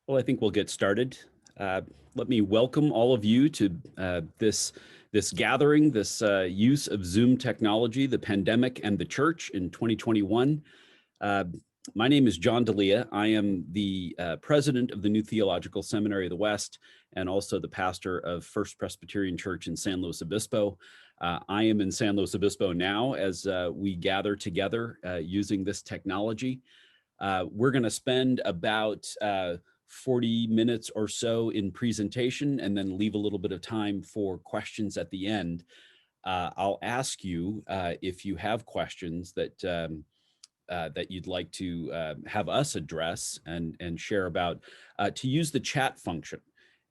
Well, I think we'll get started. Uh, Let me welcome all of you to this gathering, this use of Zoom technology, the pandemic and the church in 2021. Uh, my name is John D'Elia. I am the president of the New Theological Seminary of the West and also the pastor of First Presbyterian Church in San Luis Obispo. I am in San Luis Obispo now as we gather together using this technology. We're going to spend about 40 minutes or so in presentation and then leave a little bit of time for questions at the end. I'll ask you if you have questions that you'd like to have us address and share about, to use the chat function.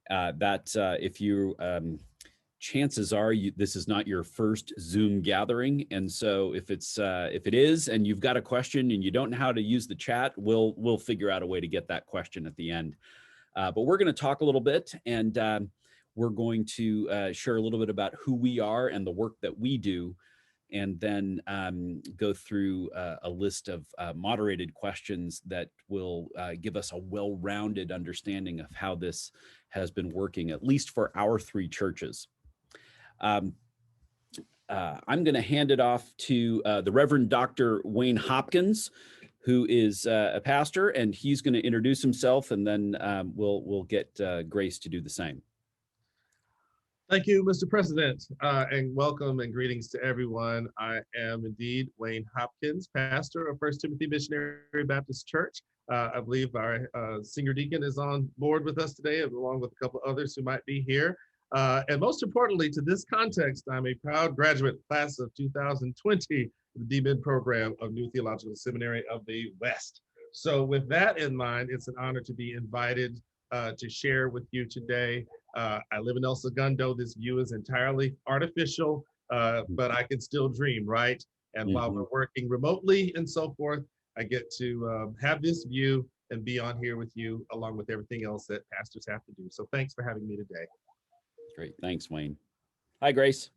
If you chances are this is not your first Zoom gathering, and so if it is and you've got a question and you don't know how to use the chat, we'll figure out a way to get that question at the end. But we're going to talk a little bit, and we're going to share a little bit about who we are and the work that we do, and then go through a list of moderated questions that will give us a well-rounded understanding of how this has been working, at least for our three churches. I'm going to hand it off to the Reverend Dr. Wayne Hopkins, who is a pastor, and he's going to introduce himself, and then we'll get Grace to do the same. Thank you, Mr. President, and welcome and greetings to everyone. I am indeed Wayne Hopkins, pastor of First Timothy Missionary Baptist Church. I believe our senior deacon is on board with us today, along with a couple others who might be here. And most importantly, to this context, I'm a proud graduate class of 2020, the DMID program of New Theological Seminary of the West. So with that in mind, it's an honor to be invited to share with you today. I live in El Segundo. This view is entirely artificial, but I can still dream, right? And while we're working remotely and so forth, I get to have this view and be on here with you along with everything else that pastors have to do. So thanks for having me today. Great. Thanks, Wayne. Hi, Grace.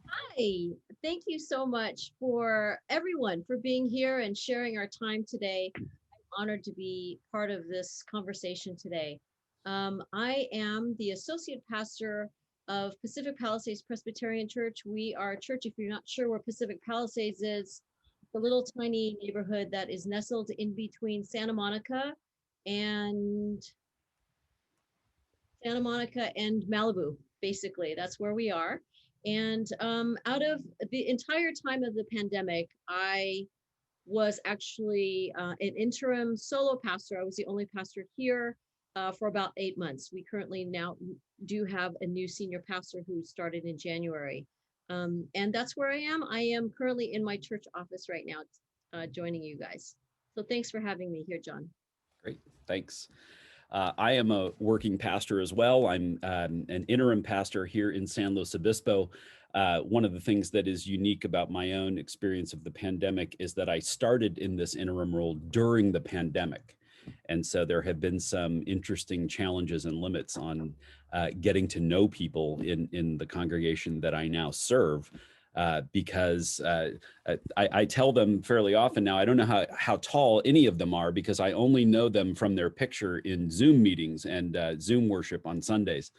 Hi. Thank you so much for everyone for being here and sharing our time today. I'm honored to be part of this conversation today. I am the associate pastor of Pacific Palisades Presbyterian Church. We are a church, if you're not sure where Pacific Palisades is, a little tiny neighborhood that is nestled in between Santa Monica and Malibu, basically. That's where we are. And out of the entire time of the pandemic, I was actually an interim solo pastor. I was the only pastor here for about 8 months. We currently now do have a new senior pastor who started in January. And that's where I am. I am currently in my church office right now, joining you guys. So thanks for having me here, John. Great, thanks. I am a working pastor as well. I'm an interim pastor here in San Luis Obispo. One of the things that is unique about my own experience of the pandemic is that I started in this interim role during the pandemic. And so there have been some interesting challenges and limits on getting to know people in the congregation that I now serve. Because I tell them fairly often now, I don't know how tall any of them are because I only know them from their picture in Zoom meetings and Zoom worship on Sundays.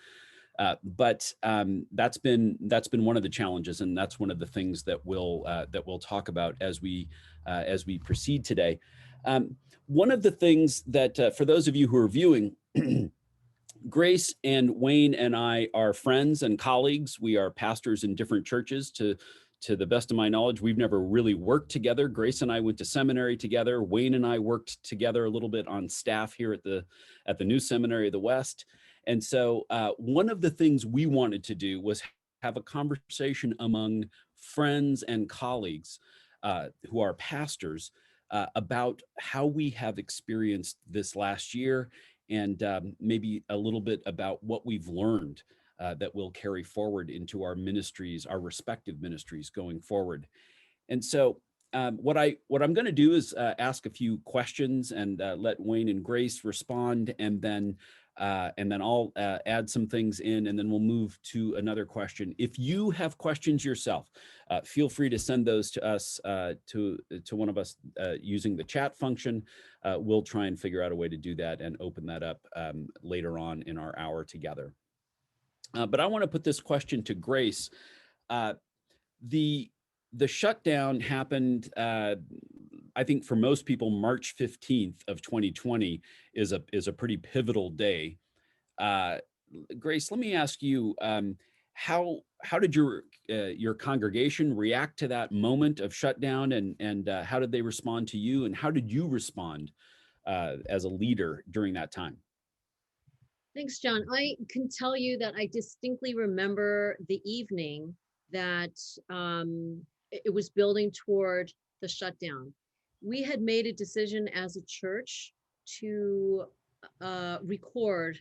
But that's been one of the challenges, and that's one of the things that we'll talk about as we proceed today. One of the things that for those of you who are viewing, Grace and Wayne and I are friends and colleagues. We are pastors in different churches. To the best of my knowledge, we've never really worked together. Grace and I went to seminary together. Wayne and I worked together a little bit on staff here at the New Seminary of the West. And so one of the things we wanted to do was have a conversation among friends and colleagues who are pastors about how we have experienced this last year, and maybe a little bit about what we've learned that we'll carry forward into our ministries, our respective ministries going forward. And so what I'm going to do is ask a few questions and let Wayne and Grace respond, and then and then I'll add some things in, and then we'll move to another question. If you have questions yourself, feel free to send those to us, to one of us using the chat function. We'll try and figure out a way to do that and open that up later on in our hour together. But I want to put this question to Grace. The shutdown happened, I think for most people, March 15th of 2020 is a pretty pivotal day. Grace, let me ask you, how did your congregation react to that moment of shutdown, and how did they respond to you, and how did you respond as a leader during that time? Thanks, John. I can tell you that I distinctly remember the evening that it was building toward the shutdown. We had made a decision as a church to record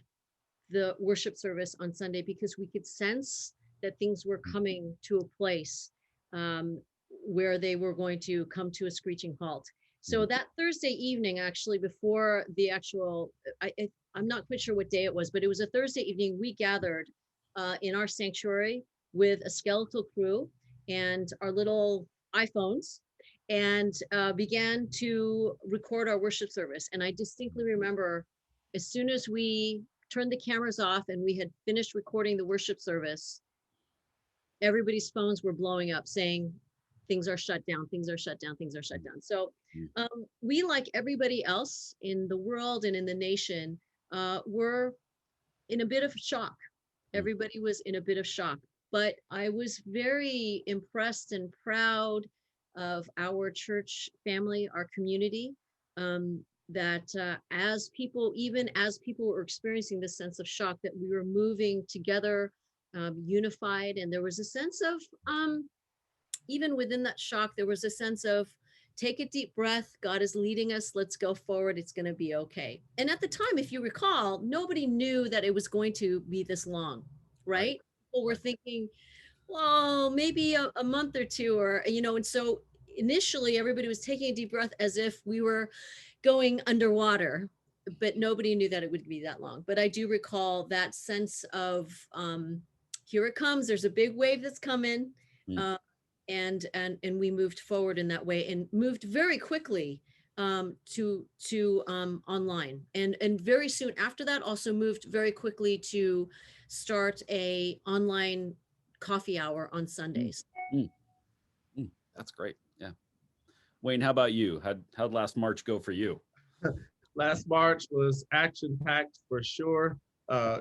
the worship service on Sunday because we could sense that things were coming to a place where they were going to come to a screeching halt. So that Thursday evening, actually, before the actual, I'm not quite sure what day it was, but it was a Thursday evening, we gathered in our sanctuary with a skeletal crew and our little iPhones, and began to record our worship service. And I distinctly remember as soon as we turned the cameras off and we had finished recording the worship service, everybody's phones were blowing up saying, things are shut down, things are shut down, things are shut down. So we, like everybody else in the world and in the nation, were in a bit of shock. Everybody was in a bit of shock. But I was very impressed and proud of our church family, our community, that as people were experiencing this sense of shock, that we were moving together, unified. And there was a sense of, even within that shock, there was a sense of, take a deep breath. God is leading us. Let's go forward. It's going to be okay. And at the time, if you recall, nobody knew that it was going to be this long, right? People were thinking, well, maybe a month or two, or, and so initially everybody was taking a deep breath as if we were going underwater, but nobody knew that it would be that long. But I do recall that sense of, here it comes. There's a big wave that's coming. And we moved forward in that way and moved very quickly to online, and very soon after that also moved very quickly to start a online coffee hour on Sundays. That's great. Yeah. Wayne, how about you? How'd last March go for you? Last March was action-packed for sure.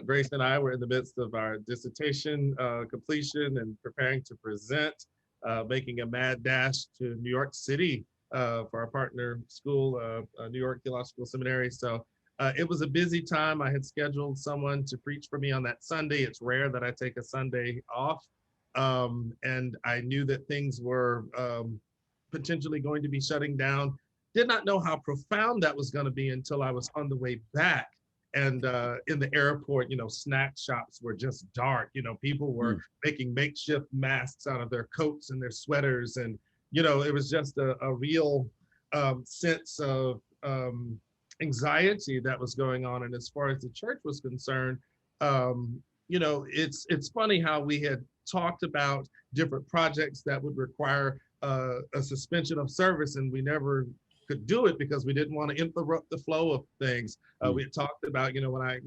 Grace and I were in the midst of our dissertation completion and preparing to present. Making a mad dash to New York City for our partner school, New York Theological Seminary. So it was a busy time. I had scheduled someone to preach for me on that Sunday. It's rare that I take a Sunday off. And I knew that things were potentially going to be shutting down. Did not know how profound that was going to be until I was on the way back. And in the airport, snack shops were just dark. People were making makeshift masks out of their coats and their sweaters. And, it was just a real sense of anxiety that was going on. And as far as the church was concerned, it's funny how we had talked about different projects that would require a suspension of service, and we never could do it because we didn't want to interrupt the flow of things. We had talked about, when I,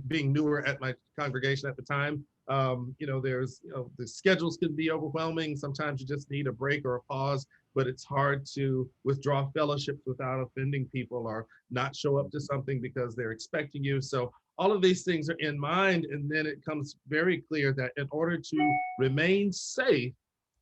being newer at my congregation at the time, there's, the schedules can be overwhelming. Sometimes you just need a break or a pause, but it's hard to withdraw fellowships without offending people or not show up to something because they're expecting you. So all of these things are in mind. And then it comes very clear that in order to remain safe,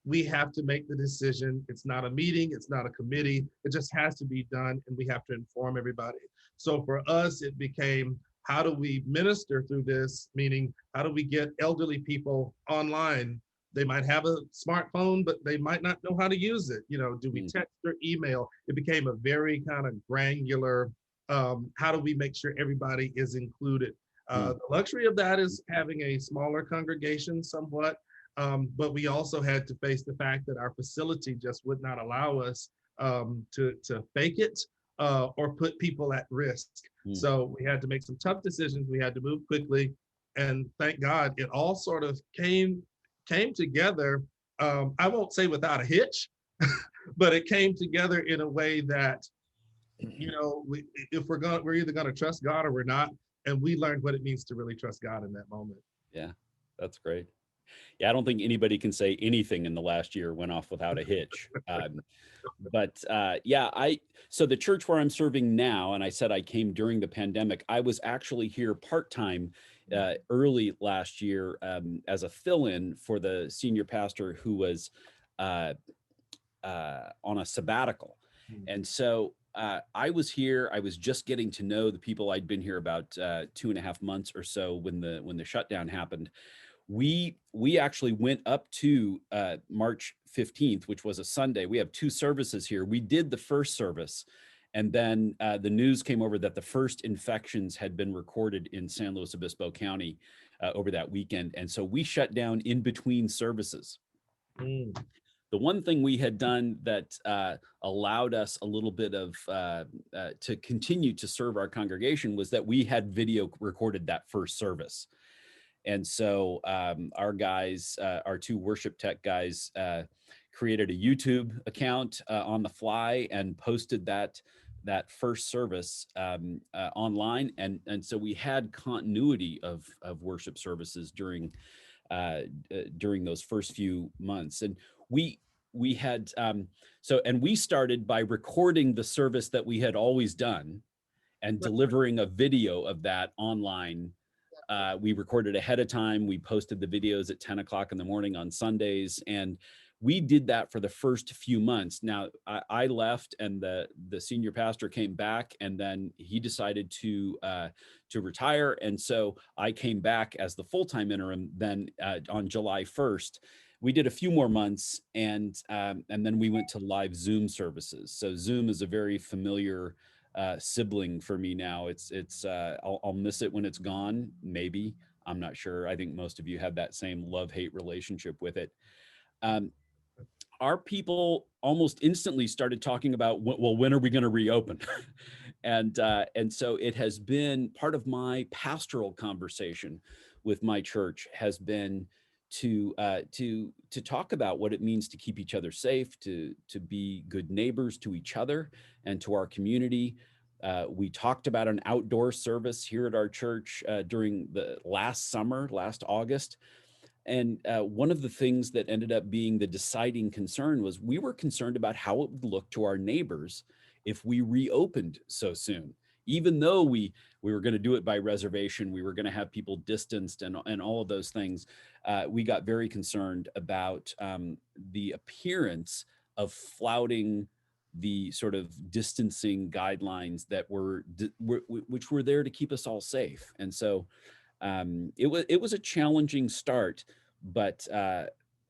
we have to make the decision. It's not a meeting, it's not a committee, it just has to be done, and we have to inform everybody. So for us, it became, how do we minister through this? Meaning, how do we get elderly people online? They might have a smartphone, but they might not know how to use it. Do we text or email? It became a very kind of granular, how do we make sure everybody is included? The luxury of that is having a smaller congregation somewhat. But we also had to face the fact that our facility just would not allow us to fake it. or put people at risk. Mm. So we had to make some tough decisions. We had to move quickly, and thank God it all sort of came together. I won't say without a hitch, but it came together in a way that, if we're either gonna trust God or we're not. And we learned what it means to really trust God in that moment. Yeah, that's great. Yeah, I don't think anybody can say anything in the last year went off without a hitch. Yeah, so the church where I'm serving now, and I said I came during the pandemic, I was actually here part-time early last year as a fill-in for the senior pastor who was on a sabbatical. And so I was here. I was just getting to know the people. I'd been here about 2.5 months or so when the shutdown happened. We actually went up to March 15th, which was a Sunday. We have 2 services here. We did the first service, and then the news came over that the first infections had been recorded in San Luis Obispo County over that weekend. And so we shut down in between services. Mm. The one thing we had done that allowed us a little bit of to continue to serve our congregation was that we had video recorded that first service. And so our guys, our 2 worship tech guys, created a YouTube account on the fly and posted that first service online. And so we had continuity of worship services during those first few months. And we had and we started by recording the service that we had always done and delivering a video of that online. We recorded ahead of time. We posted the videos at 10 o'clock in the morning on Sundays. And we did that for the first few months. Now I left and the senior pastor came back, and then he decided to retire. And so I came back as the full-time interim then on July 1st. We did a few more months, and then we went to live Zoom services. So Zoom is a very familiar sibling for me now. I'll miss it when it's gone. Maybe, I'm not sure. I think most of you have that same love-hate relationship with it. Our people almost instantly started talking about, well, when are we going to reopen? And so it has been part of my pastoral conversation with my church has been to talk about what it means to keep each other safe, to be good neighbors to each other and to our community. We talked about an outdoor service here at our church during the last August. And one of the things that ended up being the deciding concern was we were concerned about how it would look to our neighbors if we reopened so soon. Even though we were going to do it by reservation, we were going to have people distanced and all of those things, we got very concerned about the appearance of flouting the sort of distancing guidelines that which were there to keep us all safe. And so it was a challenging start, but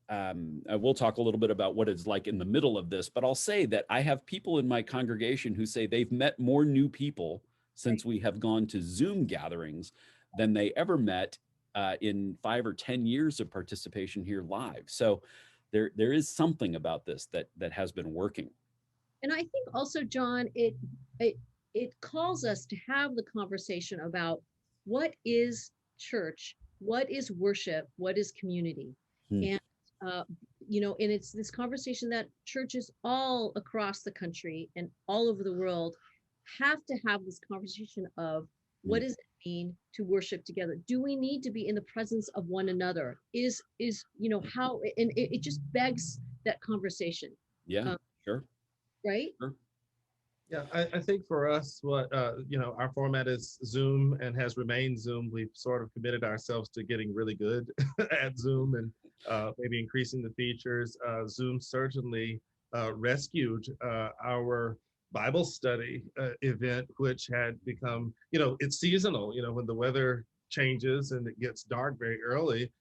we'll talk a little bit about what it's like in the middle of this. But I'll say that I have people in my congregation who say they've met more new people since we have gone to Zoom gatherings than they ever met in 5 or 10 years of participation here live. So there is something about this that has been working. And I think also, John, it calls us to have the conversation about what is church, what is worship, what is community. And and it's this conversation that churches all across the country and all over the world have to have this conversation of what does it mean to worship together? Do we need to be in the presence of one another? Is how, and it just begs that conversation. Yeah, sure. Right? Sure. Yeah, I think for us, what our format is Zoom and has remained Zoom. We've sort of committed ourselves to getting really good at Zoom and maybe increasing the features. Zoom certainly rescued our Bible study event, which had become, it's seasonal. When the weather changes and it gets dark very early,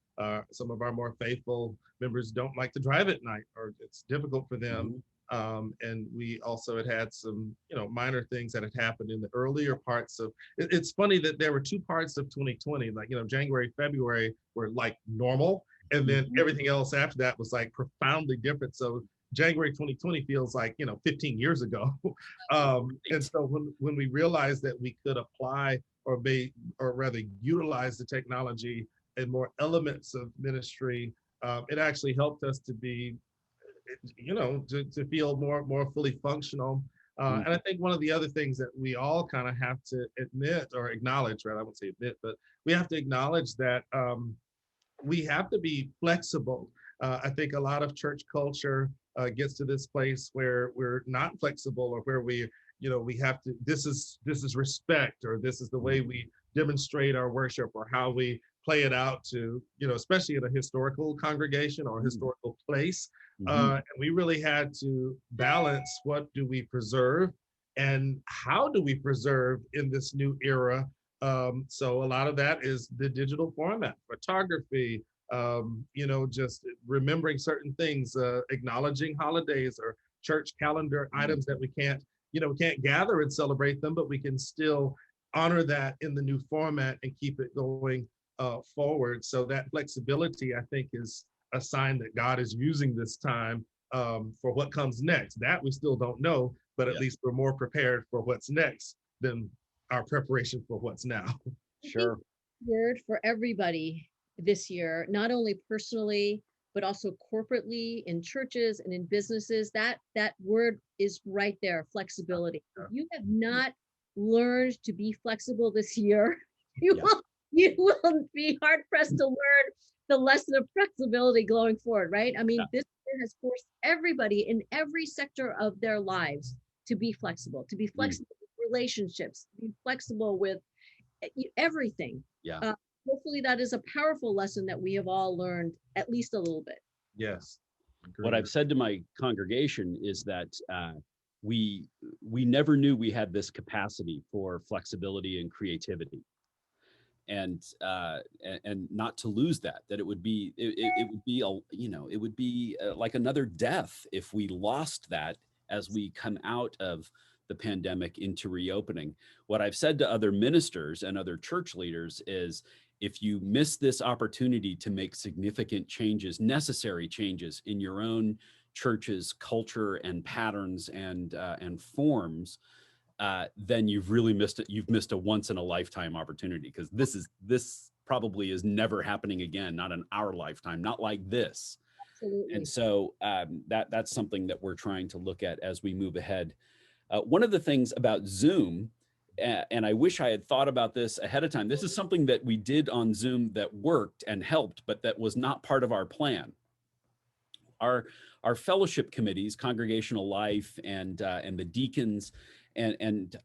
some of our more faithful members don't like to drive at night, or it's difficult for them. And we also had some, minor things that had happened in the earlier parts of, it's funny that there were 2 parts of 2020, like, January, February were like normal. And then everything else after that was like profoundly different. So January 2020 feels like, 15 years ago. And so when we realized that we could apply or rather utilize the technology in more elements of ministry, it actually helped us to be, to feel more fully functional. Mm. And I think one of the other things that we all kind of have to admit or acknowledge, right? I won't say admit, but we have to acknowledge that we have to be flexible. I think a lot of church culture gets to this place where we're not flexible, or where we have to. This is respect, or this is the way we demonstrate our worship, or how we play it out to, especially in a historical congregation or a historical place. And we really had to balance, what do we preserve and how do we preserve in this new era. So a lot of that is the digital format, photography, just remembering certain things, acknowledging holidays or church calendar items that we can't gather and celebrate them, but we can still honor that in the new format and keep it going forward. So that flexibility, I think, is a sign that God is using this time for what comes next. That we still don't know, but at least we're more prepared for what's next than our preparation for what's now. Sure. Word for everybody this year, not only personally, but also corporately in churches and in businesses. That word is right there, flexibility. If you have not learned to be flexible this year, you will be hard pressed to learn the lesson of flexibility going forward, right? I mean, this year has forced everybody in every sector of their lives to be flexible with relationships, to be flexible with everything. Yeah. Hopefully that is a powerful lesson that we have all learned at least a little bit. Yes. What I've said to my congregation is that we never knew we had this capacity for flexibility and creativity, and not to lose that it would be like another death if we lost that as we come out of the pandemic into reopening. What I've said to other ministers and other church leaders is, if you miss this opportunity to make significant changes, necessary changes in your own church's culture and patterns and forms, then you've really missed it. You've missed a once in a lifetime opportunity, because this probably is never happening again, not in our lifetime, not like this. Absolutely. And so that's something that we're trying to look at as we move ahead. One of the things about Zoom, and I wish I had thought about this ahead of time, this is something that we did on Zoom that worked and helped, but that was not part of our plan. Our fellowship committees, congregational life, and the deacons, and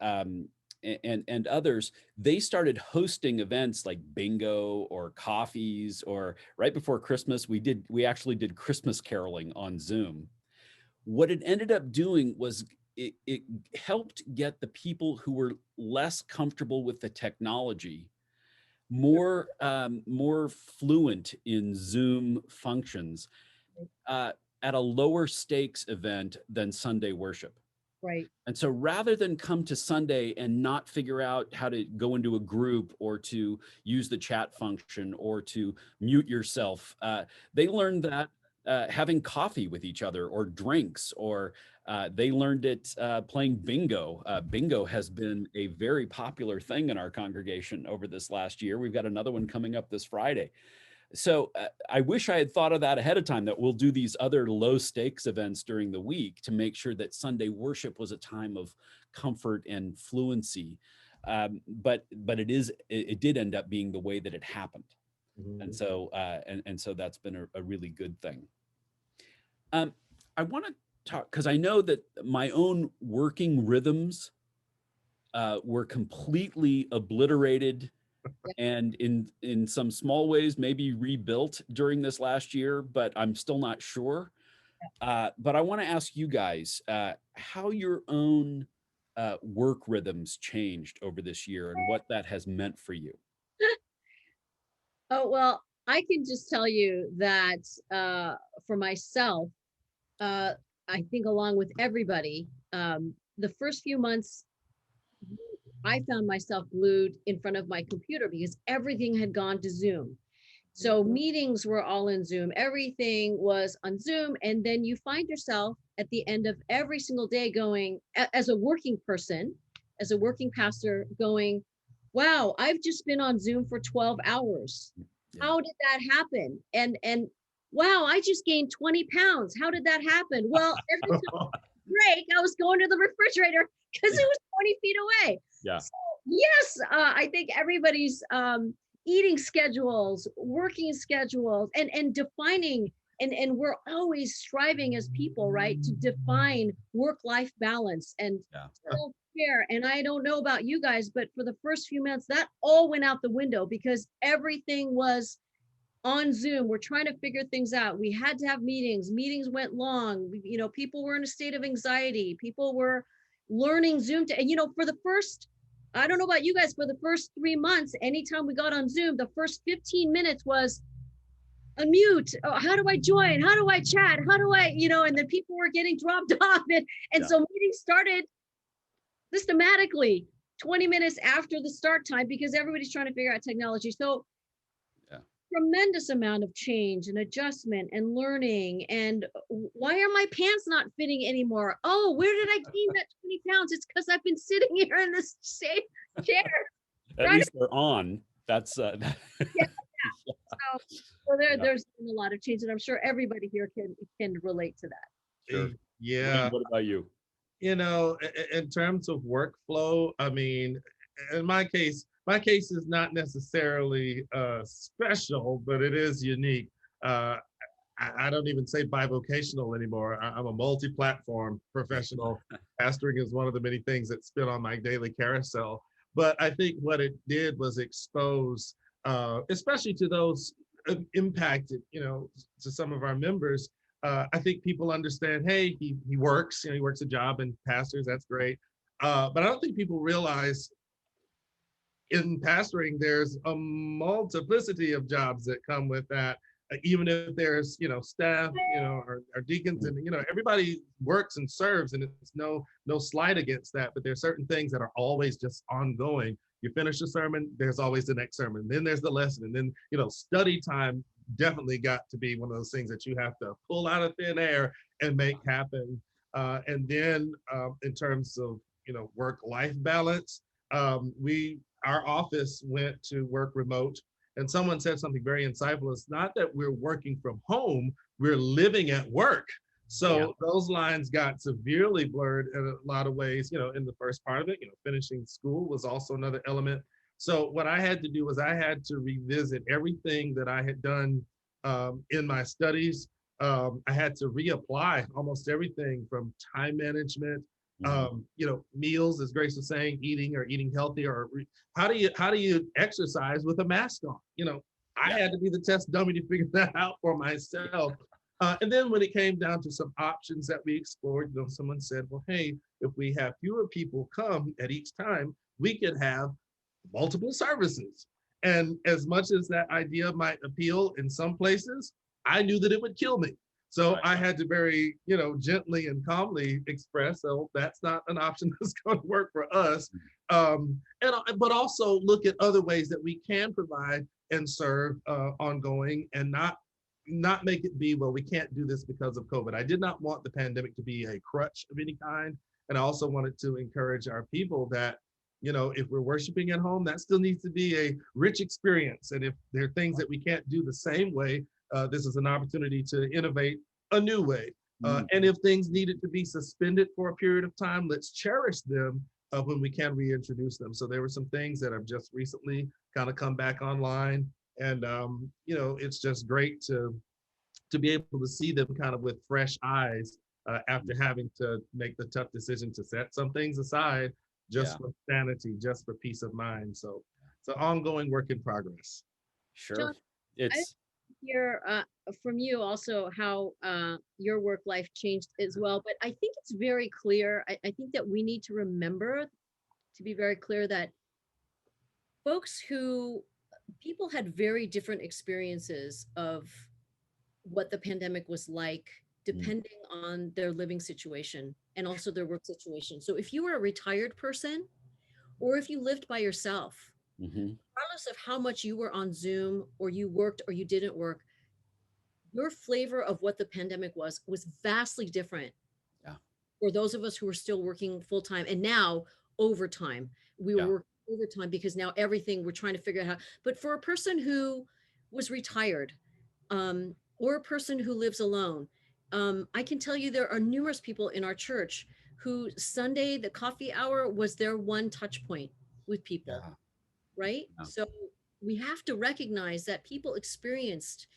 others, they started hosting events like bingo or coffees, or right before Christmas, we actually did Christmas caroling on Zoom. What it ended up doing was it helped get the people who were less comfortable with the technology more fluent in Zoom functions at a lower stakes event than Sunday worship. Right. And so rather than come to Sunday and not figure out how to go into a group, or to use the chat function, or to mute yourself, they learned that having coffee with each other, or drinks, or they learned it playing bingo. Bingo has been a very popular thing in our congregation over this last year. We've got another one coming up this Friday. So I wish I had thought of that ahead of time, that we'll do these other low stakes events during the week to make sure that Sunday worship was a time of comfort and fluency. But it did end up being the way that it happened. And so so that's been a really good thing. I want to talk, because I know that my own working rhythms were completely obliterated, and in some small ways maybe rebuilt during this last year, but I'm still not sure. But I want to ask you guys how your own work rhythms changed over this year, and what that has meant for you. Oh, well, I can just tell you that for myself, I think along with everybody, the first few months, I found myself glued in front of my computer because everything had gone to Zoom. So meetings were all in Zoom. Everything was on Zoom. And then you find yourself at the end of every single day going, as a working person, as a working pastor, going, wow, I've just been on Zoom for 12 hours. Yeah. How did that happen? And wow, I just gained 20 pounds. How did that happen? Well, every time break, I was going to the refrigerator because it was 20 feet away. Yeah. So, yes, I think everybody's eating schedules, working schedules, and defining, and we're always striving as people, right, to define work-life balance and Yeah. self-care. And I don't know about you guys, but for the first few months, that all went out the window because everything was on Zoom. We're trying to figure things out. We had to have meetings. Meetings went long. People were in a state of anxiety. People were learning Zoom and for the first, I don't know about you guys, for the first 3 months, anytime we got on Zoom, the first 15 minutes was unmute. Oh, how do I join? How do I chat? How do I, and then people were getting dropped off. And so meetings started systematically 20 minutes after the start time because everybody's trying to figure out technology. So tremendous amount of change and adjustment and learning. And why are my pants not fitting anymore? Oh, where did I gain that 20 pounds? It's because I've been sitting here in this same chair. At least they're on. That's So there's been a lot of change, and I'm sure everybody here can relate to that. Sure. Yeah. Wayne, what about you? In terms of workflow, I mean, in my case is not necessarily special, but it is unique. I don't even say bivocational anymore. I'm a multi-platform professional. Pastoring is one of the many things that spin on my daily carousel. But I think what it did was expose, especially to those impacted, to some of our members. I think people understand, hey, he works, he works a job and pastors, that's great. But I don't think people realize in pastoring, there's a multiplicity of jobs that come with that. Even if there's, staff, our deacons, and everybody works and serves, and it's no slight against that. But there's certain things that are always just ongoing. You finish a sermon, there's always the next sermon. Then there's the lesson, and then study time definitely got to be one of those things that you have to pull out of thin air and make happen. And then in terms of work-life balance, our office went to work remote, and someone said something very insightful. It's not that we're working from home, we're living at work. So those lines got severely blurred in a lot of ways, in the first part of it. Finishing school was also another element. So what I had to do was I had to revisit everything that I had done in my studies. I had to reapply almost everything from time management, meals, as Grace was saying, eating healthy, or how do you exercise with a mask on? I had to be the test dummy to figure that out for myself. And then when it came down to some options that we explored, someone said, well, hey, if we have fewer people come at each time, we could have multiple services. And as much as that idea might appeal in some places, I knew that it would kill me. So I had to very, gently and calmly express, so that's not an option that's going to work for us. But also look at other ways that we can provide and serve ongoing, and not make it be, well, we can't do this because of COVID. I did not want the pandemic to be a crutch of any kind. And I also wanted to encourage our people that, if we're worshiping at home, that still needs to be a rich experience. And if there are things that we can't do the same way, this is an opportunity to innovate a new way. And if things needed to be suspended for a period of time, let's cherish them when we can reintroduce them. So there were some things that have just recently kind of come back online. And, it's just great to be able to see them kind of with fresh eyes after having to make the tough decision to set some things aside just for sanity, just for peace of mind. So it's an ongoing work in progress. Sure. John, It's hear from you also how your work life changed as well. But I think it's very clear. I think that we need to remember to be very clear that people had very different experiences of what the pandemic was like, depending on their living situation and also their work situation. So if you were a retired person, or if you lived by yourself, Mhm. Regardless of how much you were on Zoom or you worked or you didn't work, your flavor of what the pandemic was vastly different Yeah. for those of us who are still working full time and now overtime. We were Yeah. working overtime because now everything we're trying to figure out how. But for a person who was retired, or a person who lives alone, I can tell you there are numerous people in our church who Sunday, the coffee hour was their one touch point with people, Yeah. right? Yeah. So we have to recognize that people experienced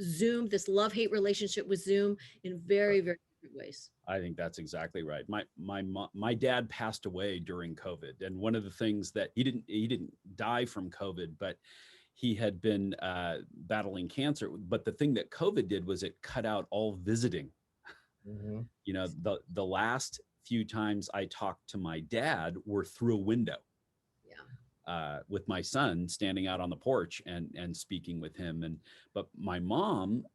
Zoom, this love-hate relationship with Zoom in very, very different ways. I think that's exactly right. My dad passed away during COVID, and one of the things that he didn't die from COVID, but he had been battling cancer. But the thing that COVID did was it cut out all visiting. Mhm. You know, the last few times I talked to my dad were through a window Yeah. with my son standing out on the porch and speaking with him. And but my mom,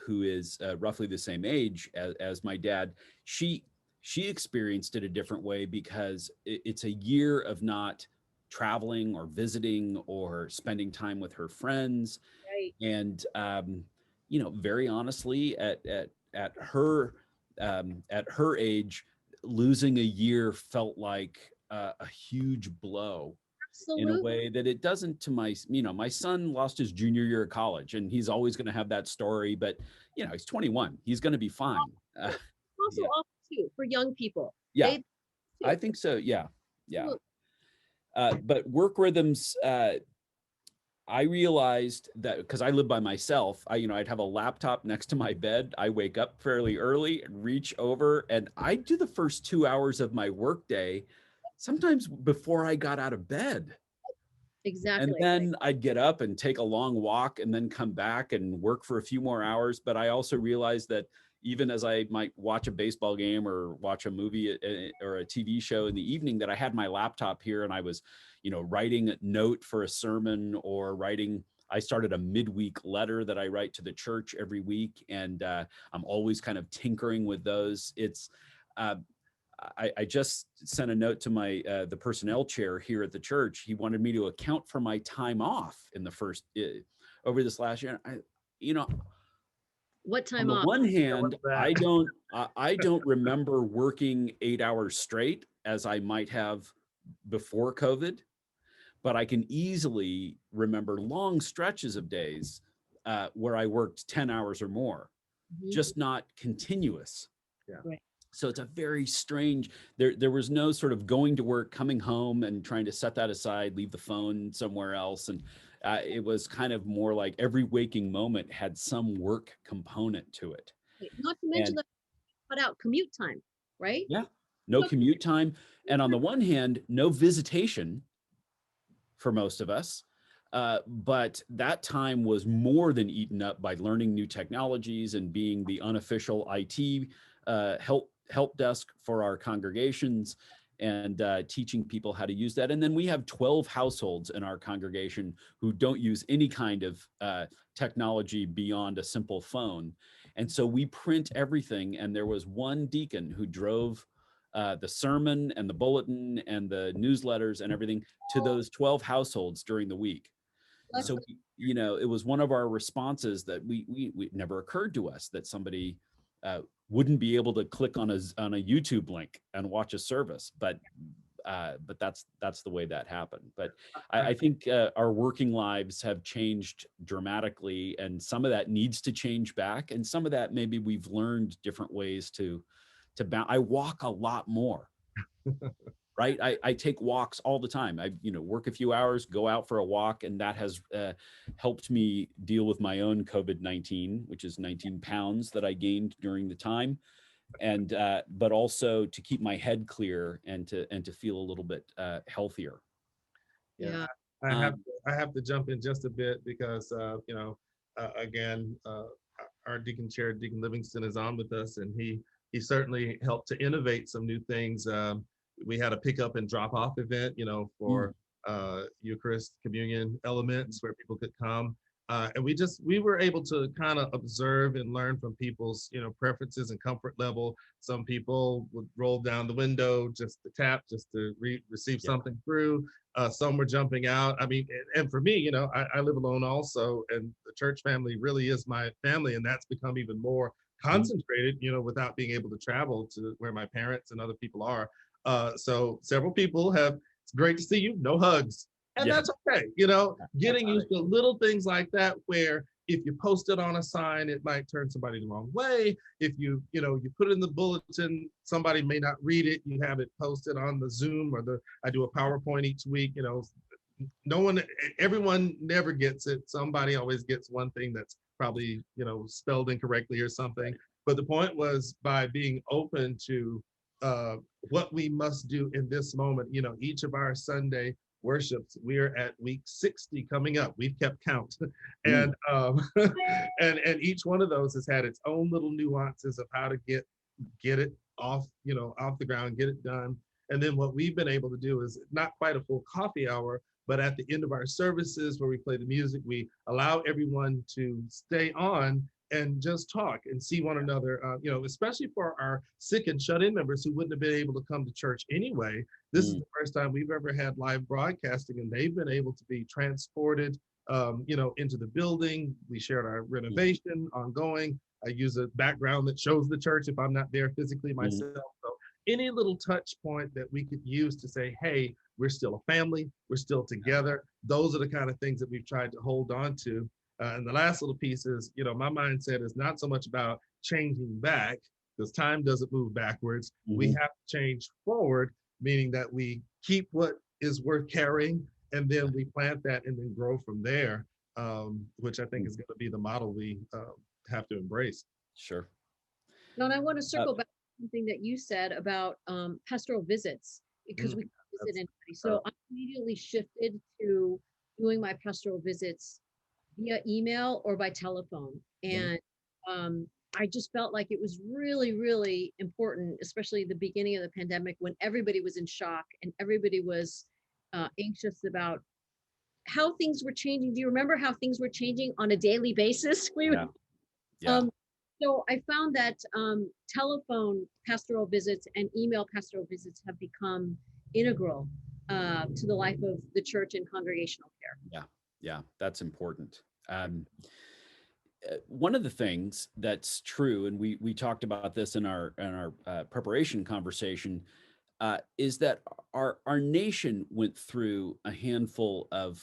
who is roughly the same age as my dad, she she experienced it a different way because it's a year of not traveling or visiting or spending time with her friends. Right. And you know, very honestly, at her age, losing a year felt like a huge blow in a Absolutely. way that it doesn't to my, you know, my son lost his junior year of college and he's always going to have that story, but you know, he's 21, he's going to be fine. Also Yeah, awful too for young people. yeah, They I too. think so. Yeah, yeah. Absolutely. But work rhythms, I realized that because I live by myself, you know, I'd have a laptop next to my bed. I wake up fairly early and reach over, and I do the first 2 hours of my workday sometimes before I got out of bed. And Exactly. then I'd get up and take a long walk and then come back and work for a few more hours. But I also realized that even as I might watch a baseball game or watch a movie or a TV show in the evening, that I had my laptop here and I was, you know, writing a note for a sermon or writing. I started a midweek letter that I write to the church every week, and I'm always kind of tinkering with those. It's uh, I just sent a note to my the personnel chair here at the church. He wanted me to account for my time off in the first over this last year. You know, What on time the off? one Yeah, what's hand, that? I don't remember working 8 hours straight as I might have before COVID, but I can easily remember long stretches of days where I worked 10 hours or more, Mhm. just not continuous. Yeah. Right. So it's a very strange, there was no sort of going to work, coming home and trying to set that aside, leave the phone somewhere else. And it was kind of more like every waking moment had some work component to it. Not to mention And the cut out commute time, right? yeah, no No commute time. commute And on time. the one hand, no visitation for most of us. But that time was more than eaten up by learning new technologies and being the unofficial IT help desk for our congregations and teaching people how to use that. And then we have 12 households in our congregation who don't use any kind of technology beyond a simple phone. And so we print everything. And there was one deacon who drove the sermon and the bulletin and the newsletters and everything to those 12 households during the week. Bless So, them. you know, it was one of our responses that we never occurred to us that somebody wouldn't be able to click on a YouTube link and watch a service, but that's the way that happened. But I think our working lives have changed dramatically, and some of that needs to change back, and some of that maybe we've learned different ways to bounce. I walk a lot more, right? I take walks all the time. I, you know, work a few hours, go out for a walk, and that has helped me deal with my own COVID-19, which is 19 pounds that I gained during the time, and but also to keep my head clear and to feel a little bit healthier. Yeah, Yeah. Um, I have to jump in just a bit because you know, again, our deacon chair, Deacon Livingston, is on with us, and he certainly helped to innovate some new things. We had a pick up and drop off event, you know, mm, for Eucharist communion elements where people could come. And we were able to kind of observe and learn from people's, preferences and comfort level. Some people would roll down the window just to tap, just to receive Yeah. something through. Some were jumping out. I mean, and for me, I live alone also, and the church family really is my family, and that's become even more concentrated, without being able to travel to where my parents and other people are. So several people have, it's great to see you, no hugs. And Yeah. that's okay, getting used to little things like that where if you post it on a sign, it might turn somebody the wrong way. If you put it in the bulletin, somebody may not read it. You have it posted on the Zoom I do a PowerPoint each week, no one, everyone never gets it. Somebody always gets one thing that's probably, spelled incorrectly or something. But the point was by being open to what we must do in this moment, each of our Sunday worships, we're at week 60 coming up. We've kept count. And and each one of those has had its own little nuances of how to get it off, off the ground, get it done. And then what we've been able to do is not quite a full coffee hour, but at the end of our services where we play the music, we allow everyone to stay on and just talk and see one another, especially for our sick and shut-in members who wouldn't have been able to come to church anyway. This is the first time we've ever had live broadcasting, and they've been able to be transported, into the building. We shared our renovation ongoing. I use a background that shows the church if I'm not there physically myself. So any little touch point that we could use to say, hey, we're still a family, we're still together. Those are the kind of things that we've tried to hold on to. And the last little piece is, my mindset is not so much about changing back, because time doesn't move backwards. We have to change forward, meaning that we keep what is worth carrying, and then we plant that and then grow from there, which I think is going to be the model we have to embrace. Sure. No, and I want to circle back to something that you said about pastoral visits, because we visit anybody. So I immediately shifted to doing my pastoral visits via email or by telephone. And I just felt like it was really, really important, especially the beginning of the pandemic when everybody was in shock and everybody was anxious about how things were changing. Do you remember how things were changing on a daily basis? So I found that telephone pastoral visits and email pastoral visits have become integral to the life of the church and congregational care. Yeah, that's important. One of the things that's true, and we talked about this in our preparation conversation, is that our nation went through a handful of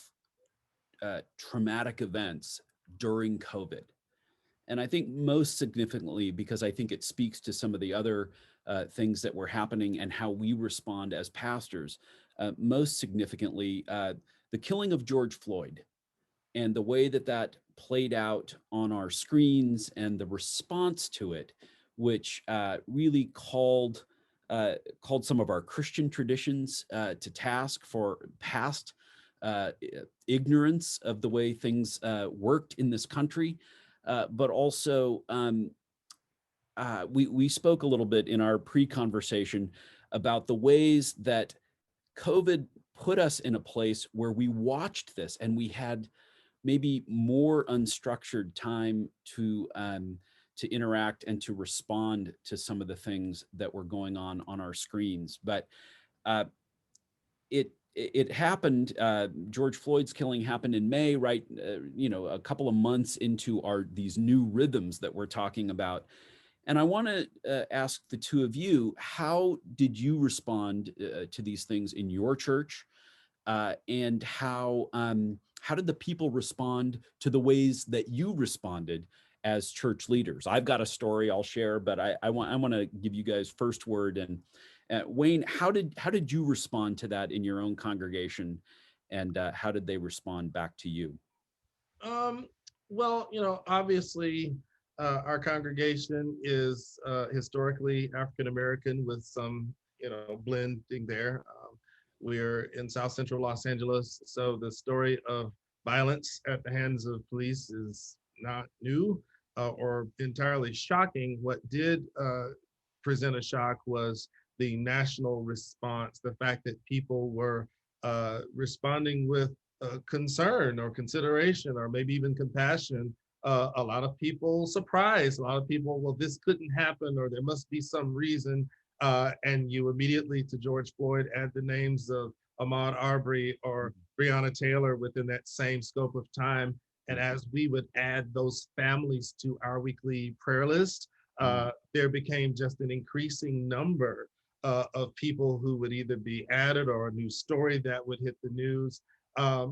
traumatic events during COVID. And I think most significantly, because I think it speaks to some of the other things that were happening and how we respond as pastors, most significantly, the killing of George Floyd and the way that played out on our screens and the response to it, which really called some of our Christian traditions to task for past ignorance of the way things worked in this country. But also, we spoke a little bit in our pre-conversation about the ways that COVID put us in a place where we watched this and we had maybe more unstructured time to interact and to respond to some of the things that were going on our screens. But it happened. George Floyd's killing happened in May, right? A couple of months into these new rhythms that we're talking about. And I want to ask the two of you, how did you respond to these things in your church? And how did the people respond to the ways that you responded as church leaders? I've got a story I'll share, but I want to give you guys first word. And Wayne, how did you respond to that in your own congregation, and how did they respond back to you? Well, obviously, our congregation is historically African American with some, blending there. We're in South Central Los Angeles, so the story of violence at the hands of police is not new or entirely shocking. What did present a shock was the national response, the fact that people were responding with concern or consideration or maybe even compassion. A lot of people surprised, a lot of people, well, this couldn't happen or there must be some reason. And you immediately to George Floyd add the names of Ahmaud Arbery or Breonna Taylor within that same scope of time. And as we would add those families to our weekly prayer list, there became just an increasing number of people who would either be added or a new story that would hit the news.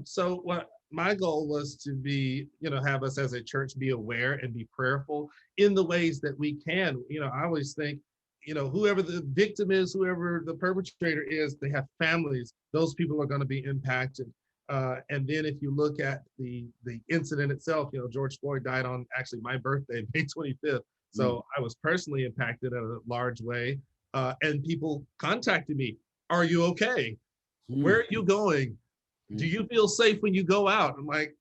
So what my goal was to be, have us as a church be aware and be prayerful in the ways that we can. I always think, whoever the victim is, whoever the perpetrator is, they have families. Those people are going to be impacted. And then if you look at the incident itself, George Floyd died on actually my birthday, May 25th. So I was personally impacted in a large way. And people contacted me, are you okay? Where are you going? Do you feel safe when you go out? I'm like,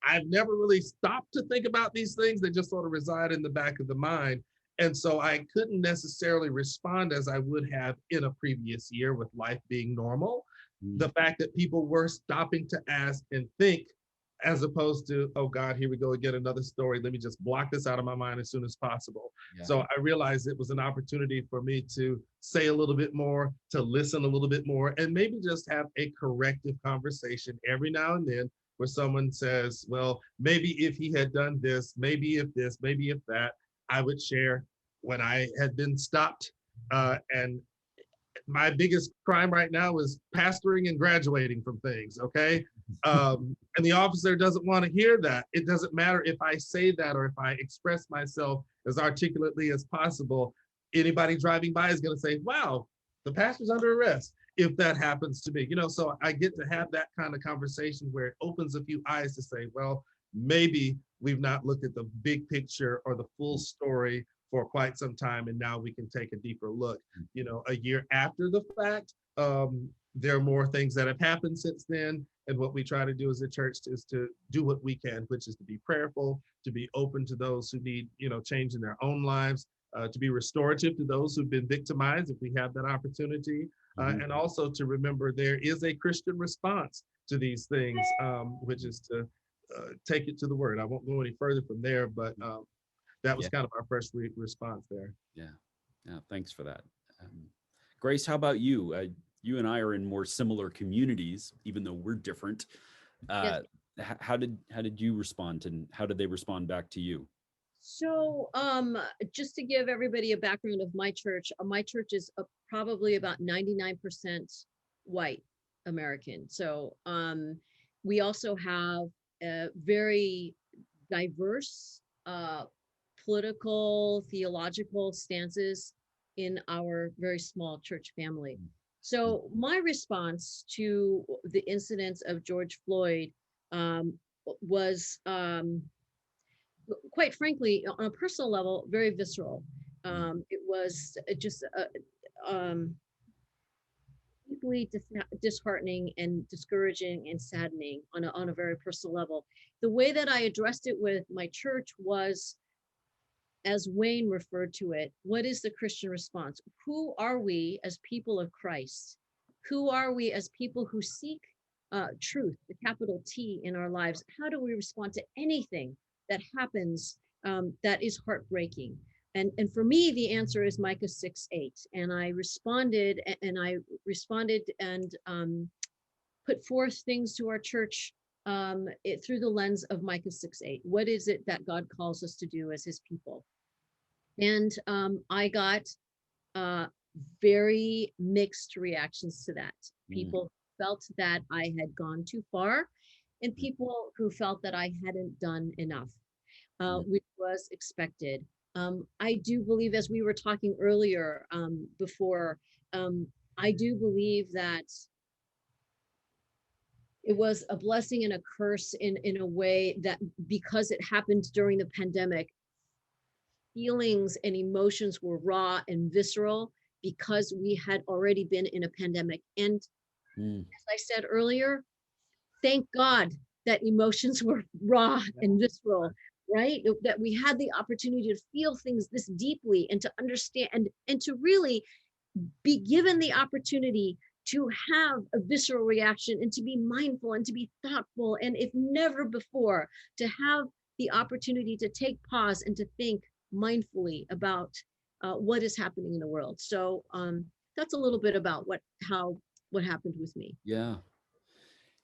I've never really stopped to think about these things. They just sort of reside in the back of the mind. And so I couldn't necessarily respond as I would have in a previous year with life being normal. The fact that people were stopping to ask and think, as opposed to, oh God, here we go again, another story. Let me just block this out of my mind as soon as possible. Yeah. So I realized it was an opportunity for me to say a little bit more, to listen a little bit more, and maybe just have a corrective conversation every now and then where someone says, well, maybe if he had done this, maybe if this, maybe if that, I would share when I had been stopped. And my biggest crime right now is pastoring and graduating from things, okay? And the officer doesn't want to hear that. It doesn't matter if I say that or if I express myself as articulately as possible. Anybody driving by is going to say, wow, the pastor's under arrest, if that happens to be. So I get to have that kind of conversation where it opens a few eyes to say, well, maybe we've not looked at the big picture or the full story for quite some time, and now we can take a deeper look. A year after the fact, there are more things that have happened since then, and what we try to do as a church is to do what we can, which is to be prayerful, to be open to those who need, change in their own lives, to be restorative to those who've been victimized if we have that opportunity, and also to remember there is a Christian response to these things, which is to take it to the word. I won't go any further from there, but that was kind of our first response there. Yeah, thanks for that. Grace, how about you? You and I are in more similar communities, even though we're different. Yes. How did you respond, and how did they respond back to you? So just to give everybody a background of my church is probably about 99% white American. So we also have a very diverse political, theological stances in our very small church family. So my response to the incidents of George Floyd was, quite frankly, on a personal level, very visceral. It was just deeply disheartening and discouraging and saddening on a very personal level. The way that I addressed it with my church was, as Wayne referred to it, what is the Christian response? Who are we as people of Christ? Who are we as people who seek truth, the capital T, in our lives? How do we respond to anything that happens that is heartbreaking? And for me, the answer is Micah 6:8. And I responded and put forth things to our church through the lens of Micah 6:8. What is it that God calls us to do as his people? And I got very mixed reactions to that. People felt that I had gone too far, and people who felt that I hadn't done enough, which was expected. I do believe, as we were talking earlier before, I do believe that it was a blessing and a curse in a way that, because it happened during the pandemic, feelings and emotions were raw and visceral because we had already been in a pandemic. And as I said earlier, thank God that emotions were raw and visceral, right? That we had the opportunity to feel things this deeply and to understand and to really be given the opportunity to have a visceral reaction and to be mindful and to be thoughtful, and if never before, to have the opportunity to take pause and to think mindfully about what is happening in the world. So that's a little bit about what happened with me. Yeah.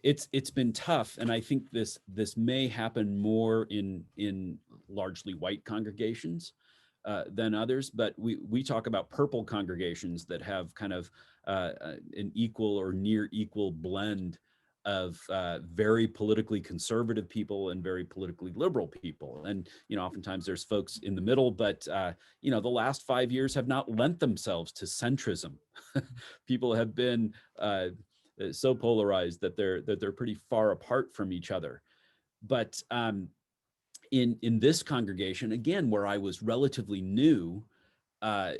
It's been tough, and I think this may happen more in largely white congregations than others. But we talk about purple congregations that have kind of an equal or near equal blend of very politically conservative people and very politically liberal people. And oftentimes there's folks in the middle, but the last 5 years have not lent themselves to centrism. People have been so polarized that they're pretty far apart from each other. But in this congregation, again, where I was relatively new, I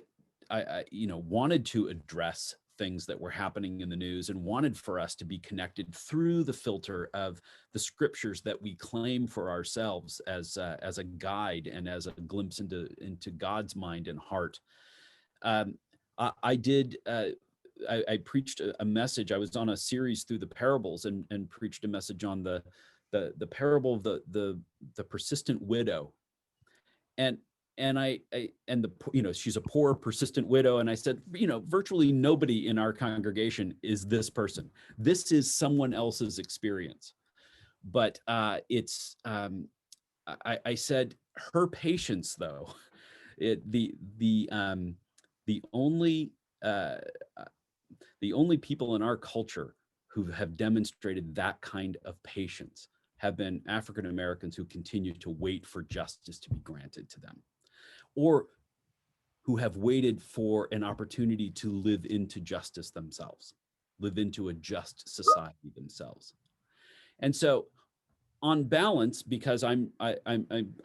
wanted to address things that were happening in the news and wanted for us to be connected through the filter of the scriptures that we claim for ourselves as a guide and as a glimpse into God's mind and heart. I preached a message. I was on a series through the parables and preached a message on the parable of the persistent widow. And she's a poor persistent widow. And I said, virtually nobody in our congregation is this person. This is someone else's experience. But I said her patience, though, the only people in our culture who have demonstrated that kind of patience have been African Americans who continue to wait for justice to be granted to them, or who have waited for an opportunity to live into justice themselves, live into a just society themselves. And so, on balance, because I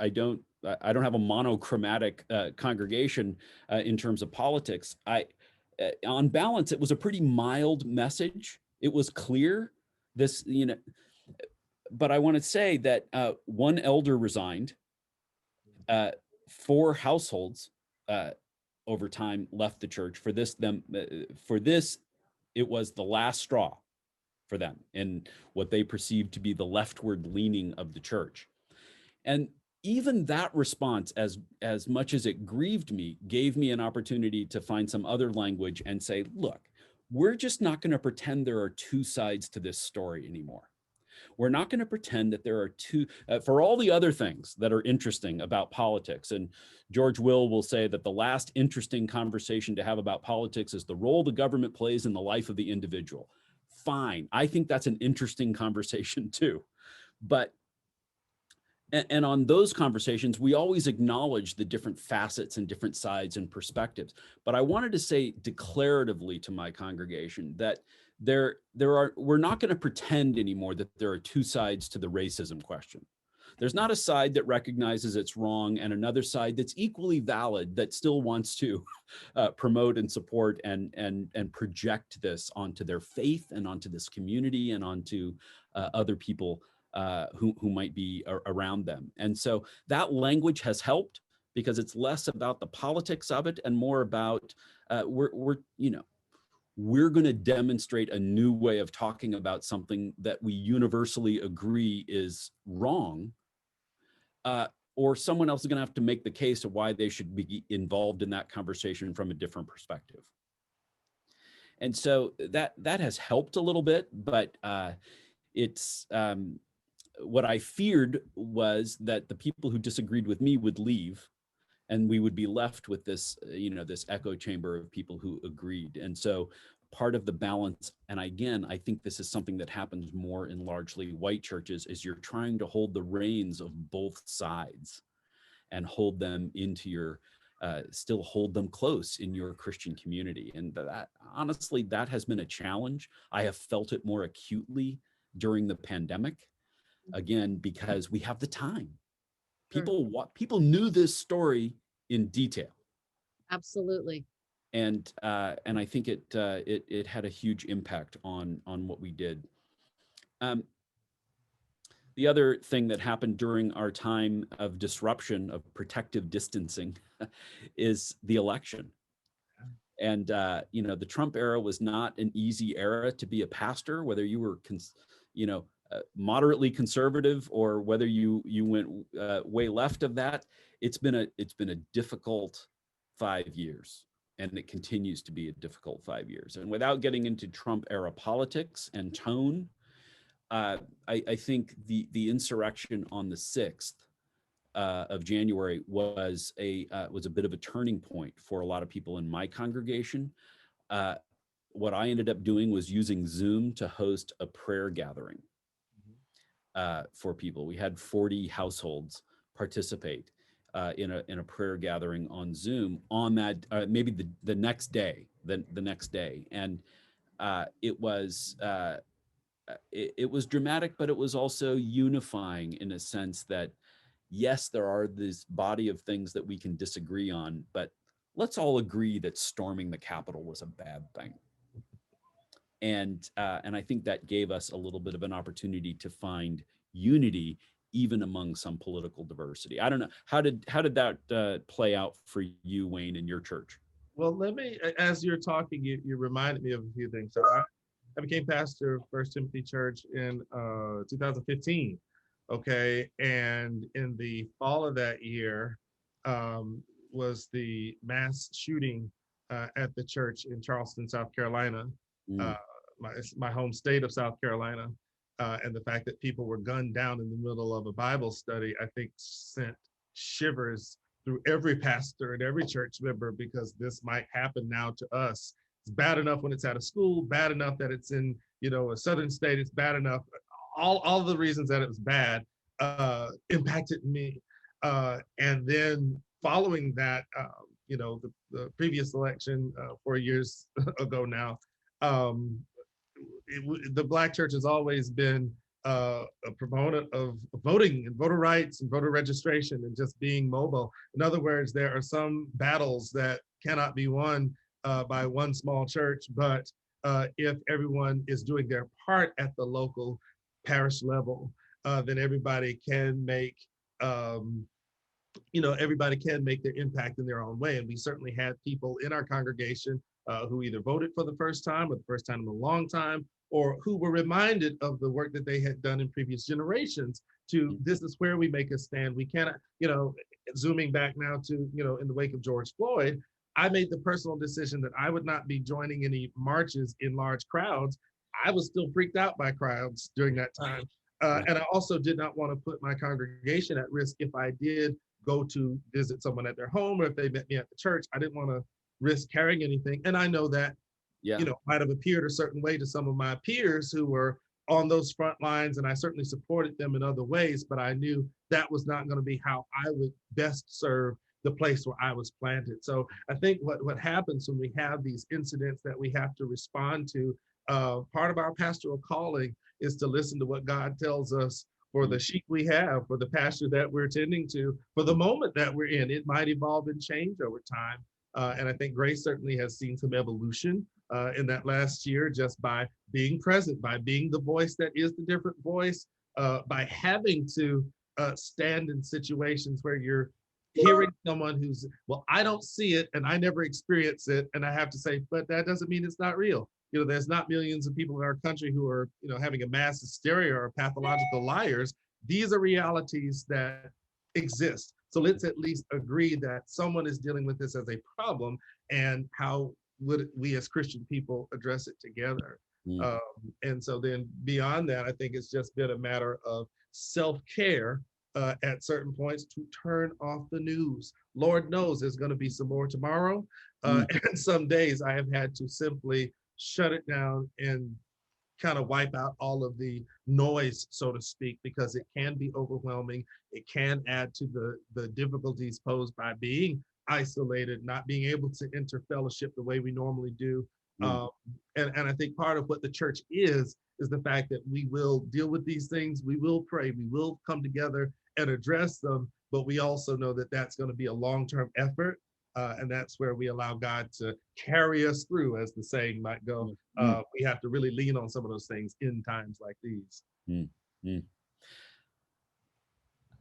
don't have a monochromatic congregation in terms of politics, on balance, it was a pretty mild message. It was clear. But I want to say that one elder resigned. 4 households over time left the church. For this, it was the last straw for them and what they perceived to be the leftward leaning of the church. And even that response, as much as it grieved me, gave me an opportunity to find some other language and say, look, we're just not going to pretend there are 2 sides to this story anymore. We're not going to pretend that there are 2, for all the other things that are interesting about politics. And George will say that the last interesting conversation to have about politics is the role the government plays in the life of the individual. Fine. I think that's an interesting conversation too. But and on those conversations, we always acknowledge the different facets and different sides and perspectives. But I wanted to say declaratively to my congregation that we're not going to pretend anymore that there are 2 sides to the racism question. There's not a side that recognizes it's wrong and another side that's equally valid that still wants to promote and support and project this onto their faith and onto this community and onto other people who might be around them. And so that language has helped because it's less about the politics of it and more about we're going to demonstrate a new way of talking about something that we universally agree is wrong, or someone else is going to have to make the case of why they should be involved in that conversation from a different perspective. And so that has helped a little bit, but it's what I feared was that the people who disagreed with me would leave and we would be left with this, this echo chamber of people who agreed. And so part of the balance, and again, I think this is something that happens more in largely white churches, is you're trying to hold the reins of both sides and hold them into your, still hold them close in your Christian community. And that, honestly, that has been a challenge. I have felt it more acutely during the pandemic. Again, because we have the time. People knew this story in detail. Absolutely. And I think it had a huge impact on what we did. The other thing that happened during our time of disruption, of protective distancing, is the election. And you know, the Trump era was not an easy era to be a pastor, whether you were, you know, moderately conservative or whether you went way left of that. It's been a difficult 5 years, and it continues to be a difficult 5 years. And without getting into Trump era politics and tone, I think the insurrection on the 6th of January was a bit of a turning point for a lot of people in my congregation. Uh, what I ended up doing was using Zoom to host a prayer gathering for people. We had 40 households participate in a prayer gathering on Zoom on that maybe the next day, the next day, and it was dramatic, but it was also unifying in a sense that yes, there are this body of things that we can disagree on, but let's all agree that storming the Capitol was a bad thing. And I think that gave us a little bit of an opportunity to find unity even among some political diversity. I don't know, how did that play out for you, Wayne, in your church? Well, let me, as you're talking, you reminded me of a few things. So I became pastor of First Timothy Church in 2015. Okay, and in the fall of that year was the mass shooting at the church in Charleston, South Carolina, Mm. my home state of South Carolina. And the fact that people were gunned down in the middle of a Bible study, I think sent shivers through every pastor and every church member, because this might happen now to us. It's bad enough when it's at a school, bad enough that it's in, you know, a southern state, it's bad enough. All the reasons that it was bad impacted me. And then following that, you know, the previous election 4 years ago now, the Black church has always been a proponent of voting and voter rights and voter registration and just being mobile. In other words, there are some battles that cannot be won by one small church, but if everyone is doing their part at the local parish level, then everybody can make everybody can make their impact in their own way. And we certainly had people in our congregation who either voted for the first time or the first time in a long time, or who were reminded of the work that they had done in previous generations to, this is where we make a stand. We cannot, zooming back now to, in the wake of George Floyd, I made the personal decision that I would not be joining any marches in large crowds. I was still freaked out by crowds during that time. And I also did not want to put my congregation at risk if I did go to visit someone at their home, or if they met me at the church. I didn't want to risk carrying anything. And I know that, might have appeared a certain way to some of my peers who were on those front lines, and I certainly supported them in other ways, but I knew that was not going to be how I would best serve the place where I was planted. So I think what happens when we have these incidents that we have to respond to, part of our pastoral calling is to listen to what God tells us for the sheep we have, for the pasture that we're tending to, for the moment that we're in. It might evolve and change over time. And I think Grace certainly has seen some evolution in that last year, just by being present, by being the voice that is the different voice, by having to stand in situations where you're hearing someone who's, well, I don't see it and I never experience it. And I have to say, but that doesn't mean it's not real. There's not millions of people in our country who are, having a mass hysteria or pathological liars. These are realities that exist. So let's at least agree that someone is dealing with this as a problem, and how would we as Christian people address it together? And so then beyond that, I think it's just been a matter of self-care at certain points, to turn off the news. Lord knows there's going to be some more tomorrow. And some days I have had to simply shut it down and kind of wipe out all of the noise, so to speak, because it can be overwhelming. It can add to the difficulties posed by being isolated, not being able to interfellowship the way we normally do. And I think part of what the church is the fact that we will deal with these things, we will pray, we will come together and address them, but we also know that that's going to be a long-term effort. And that's where we allow God to carry us through, as the saying might go. We have to really lean on some of those things in times like these.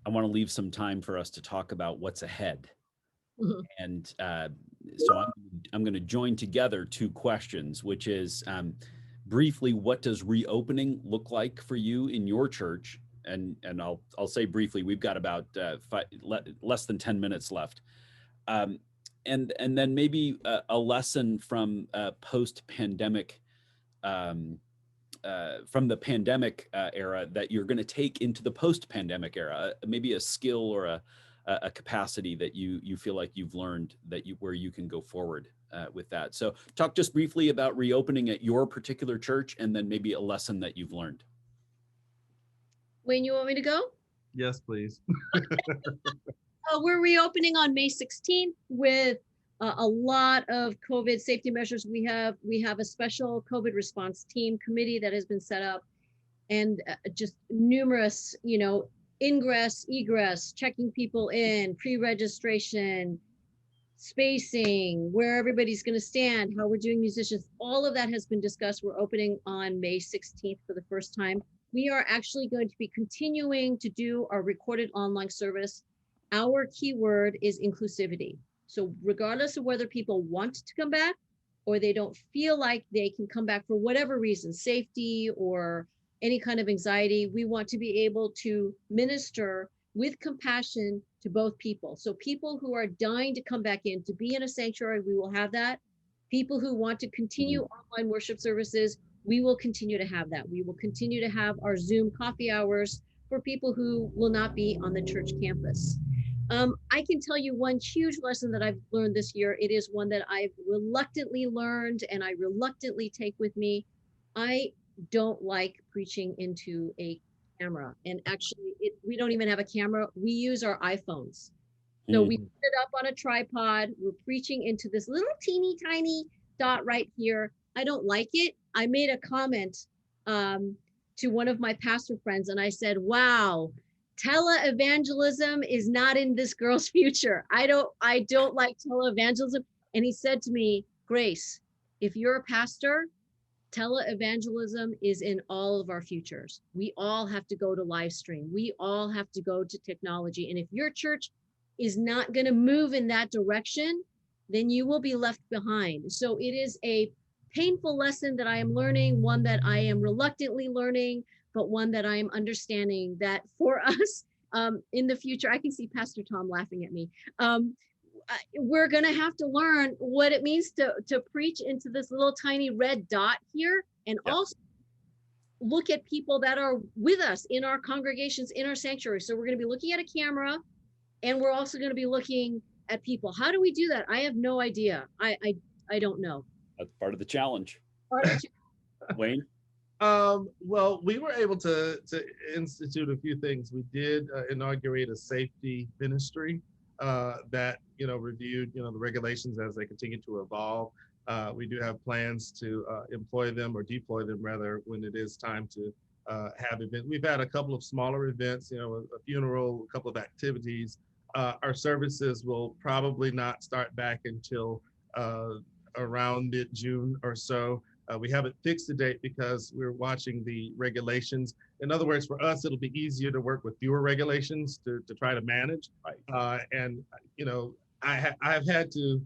I want to leave some time for us to talk about what's ahead. And so I'm going to to join together two questions, which is briefly, what does reopening look like for you in your church? And I'll say briefly, we've got about less than 10 minutes left. And then maybe a lesson from post-pandemic, from the pandemic era that you're going to take into the post-pandemic era, maybe a skill or a capacity that you feel like you've learned where you can go forward with that. So talk just briefly about reopening at your particular church, and then maybe a lesson that you've learned. Wayne, you want me to go? Yes, please. We're reopening on May 16th with a lot of COVID safety measures. We have a special COVID response team committee that has been set up, and just numerous, ingress, egress, checking people in, pre-registration, spacing, where everybody's going to stand, how we're doing musicians. All of that has been discussed. We're opening on May 16th for the first time. We are actually going to be continuing to do our recorded online service. Our keyword is inclusivity. So regardless of whether people want to come back or they don't feel like they can come back for whatever reason, safety or any kind of anxiety, we want to be able to minister with compassion to both people. So people who are dying to come back in, to be in a sanctuary, we will have that. People who want to continue online worship services, we will continue to have that. We will continue to have our Zoom coffee hours for people who will not be on the church campus. I can tell you one huge lesson that I've learned this year. It is one that I've reluctantly learned and I reluctantly take with me. I don't like preaching into a camera. And actually, we don't even have a camera. We use our iPhones. So we put it up on a tripod. We're preaching into this little teeny tiny dot right here. I don't like it. I made a comment to one of my pastor friends, and I said, wow, televangelism is not in this girl's future. I don't like televangelism. And he said to me, Grace, if you're a pastor, televangelism is in all of our futures. We all have to go to live stream. We all have to go to technology. And if your church is not going to move in that direction, then you will be left behind. So it is a painful lesson that I am learning, one that I am reluctantly learning, but one that I am understanding that for us in the future, I can see Pastor Tom laughing at me. We're going to have to learn what it means to preach into this little tiny red dot here, and also look at people that are with us in our congregations, in our sanctuary. So we're going to be looking at a camera, and we're also going to be looking at people. How do we do that? I have no idea. I don't know. That's part of the challenge. Wayne? Well, we were able to institute a few things. We did inaugurate a safety ministry that reviewed the regulations as they continue to evolve. We do have plans to employ them, or deploy them rather, when it is time to have events. We've had a couple of smaller events, a funeral, a couple of activities. Our services will probably not start back until around mid-June or so. We haven't fixed the date because we're watching the regulations. In other words, for us, it'll be easier to work with fewer regulations to try to manage. Right. And I've had to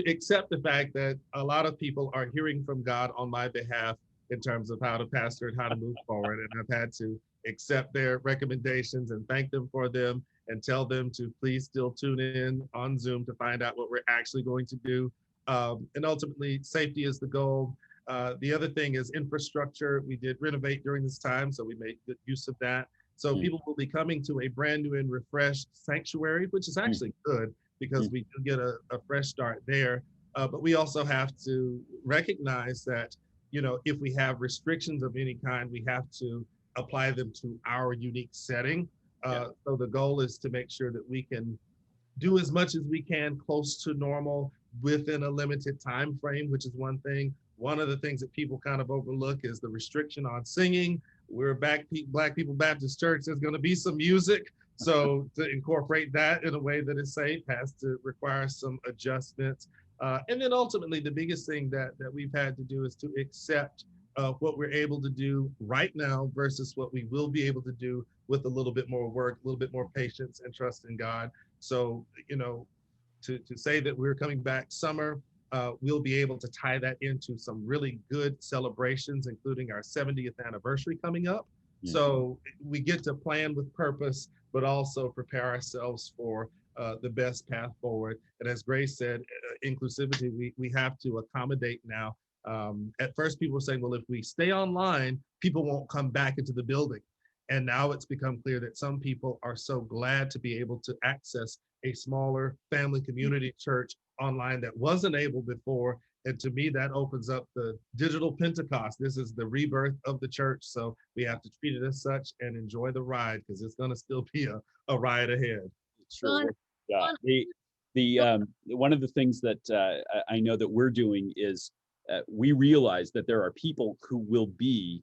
accept the fact that a lot of people are hearing from God on my behalf in terms of how to pastor and how to move forward. And I've had to accept their recommendations and thank them for them, and tell them to please still tune in on Zoom to find out what we're actually going to do. And ultimately, safety is the goal. The other thing is infrastructure. We did renovate during this time, so we made good use of that. So people will be coming to a brand new and refreshed sanctuary, which is actually good, because we do get a fresh start there. But we also have to recognize that, if we have restrictions of any kind, we have to apply them to our unique setting. So the goal is to make sure that we can do as much as we can close to normal within a limited time frame, which is one thing. One of the things that people kind of overlook is the restriction on singing. We're Black People Baptist Church. There's going to be some music. So to incorporate that in a way that is safe has to require some adjustments. And then ultimately, the biggest thing that we've had to do is to accept what we're able to do right now versus what we will be able to do with a little bit more work, a little bit more patience and trust in God. So, to say that we're coming back summer, we'll be able to tie that into some really good celebrations, including our 70th anniversary coming up. So we get to plan with purpose, but also prepare ourselves for the best path forward. And as Grace said, inclusivity, we have to accommodate now. At first, people were saying, well, if we stay online, people won't come back into the building. And now it's become clear that some people are so glad to be able to access a smaller family community church online that wasn't able before. And to me, that opens up the digital Pentecost. This is the rebirth of the church. So we have to treat it as such and enjoy the ride, because it's going to still be a ride ahead. Sure. Yeah. One of the things that I know that we're doing is we realize that there are people who will be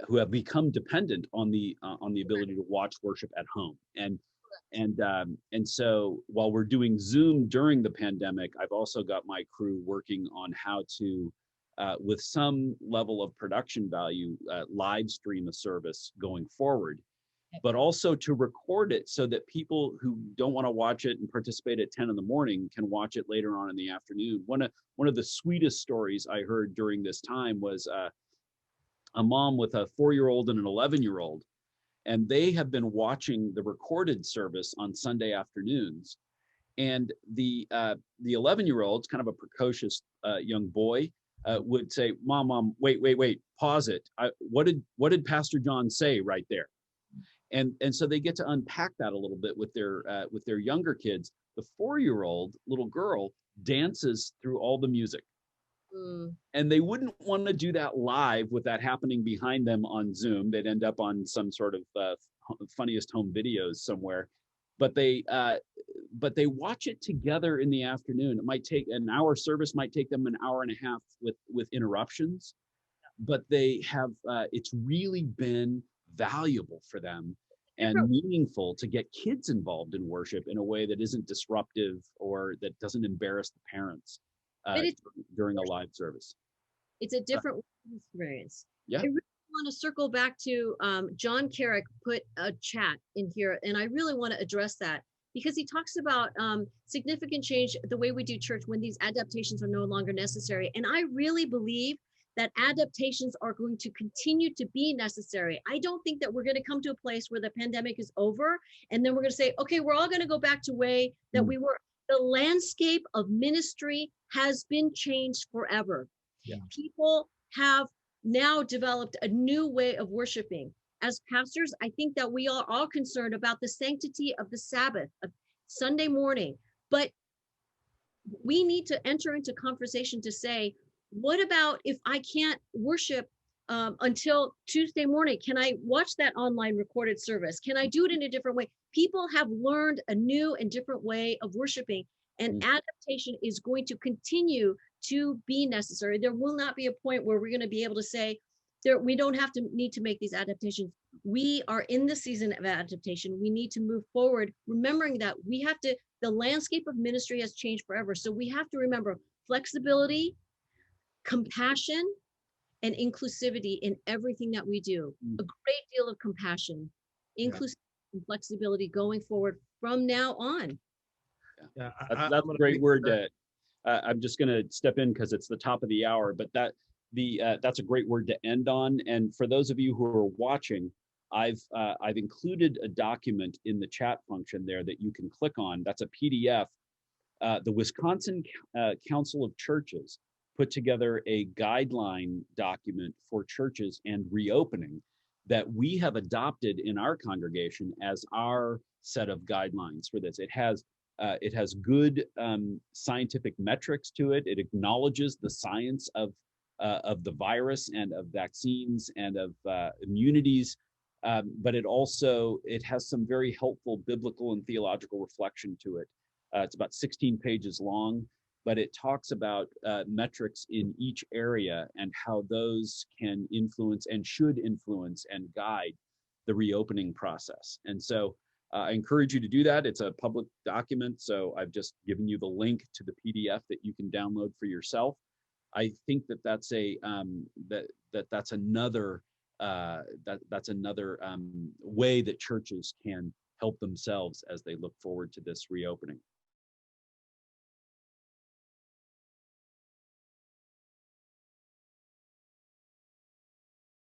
who have become dependent on the ability to watch worship at home, and so while we're doing Zoom during the pandemic, I've also got my crew working on how to, with some level of production value, live stream a service going forward, but also to record it so that people who don't want to watch it and participate at 10 in the morning can watch it later on in the afternoon. One of the sweetest stories I heard during this time was a mom with a 4-year-old and an 11-year-old, and they have been watching the recorded service on Sunday afternoons. And the 11-year-old's kind of a precocious young boy, would say, "Mom, wait, pause it. What did Pastor John say right there?" And so they get to unpack that a little bit with their younger kids. The 4-year-old little girl dances through all the music. And they wouldn't want to do that live with that happening behind them on Zoom. They'd end up on some sort of funniest home videos somewhere. But they watch it together in the afternoon. It might take an hour service, might take them an hour and a half with interruptions. But they have it's really been valuable for them and meaningful to get kids involved in worship in a way that isn't disruptive or that doesn't embarrass the parents during a live service. It's a different experience. Yeah. I really want to circle back to John Carrick put a chat in here, and I really want to address that because he talks about significant change the way we do church when these adaptations are no longer necessary. And I really believe that adaptations are going to continue to be necessary. I don't think that we're going to come to a place where the pandemic is over and then we're going to say, okay, we're all going to go back to way that we were. The landscape of ministry has been changed forever. Yeah. People have now developed a new way of worshiping. As pastors, I think that we are all concerned about the sanctity of the Sabbath, of Sunday morning, but we need to enter into conversation to say, what about if I can't worship until Tuesday morning? Can I watch that online recorded service? Can I do it in a different way? People have learned a new and different way of worshiping, and adaptation is going to continue to be necessary. There will not be a point where we're going to be able to say we don't have to need to make these adaptations. We are in the season of adaptation. We need to move forward, remembering that the landscape of ministry has changed forever. So we have to remember flexibility, compassion, and inclusivity in everything that we do. A great deal of compassion, inclusivity, and flexibility going forward from now on. Yeah, that's a great word. I'm just going to step in because it's the top of the hour, but that's a great word to end on. And for those of you who are watching, I've included a document in the chat function there that you can click on. That's a PDF. The Wisconsin Council of Churches put together a guideline document for churches and reopening that we have adopted in our congregation as our set of guidelines for this. It has good scientific metrics to it. It acknowledges the science of the virus and of vaccines and of immunities, but it has some very helpful biblical and theological reflection to it. It's about 16 pages long, but it talks about metrics in each area and how those can influence and should influence and guide the reopening process. And so I encourage you to do that. It's a public document, so I've just given you the link to the PDF that you can download for yourself. I think that's another way that churches can help themselves as they look forward to this reopening.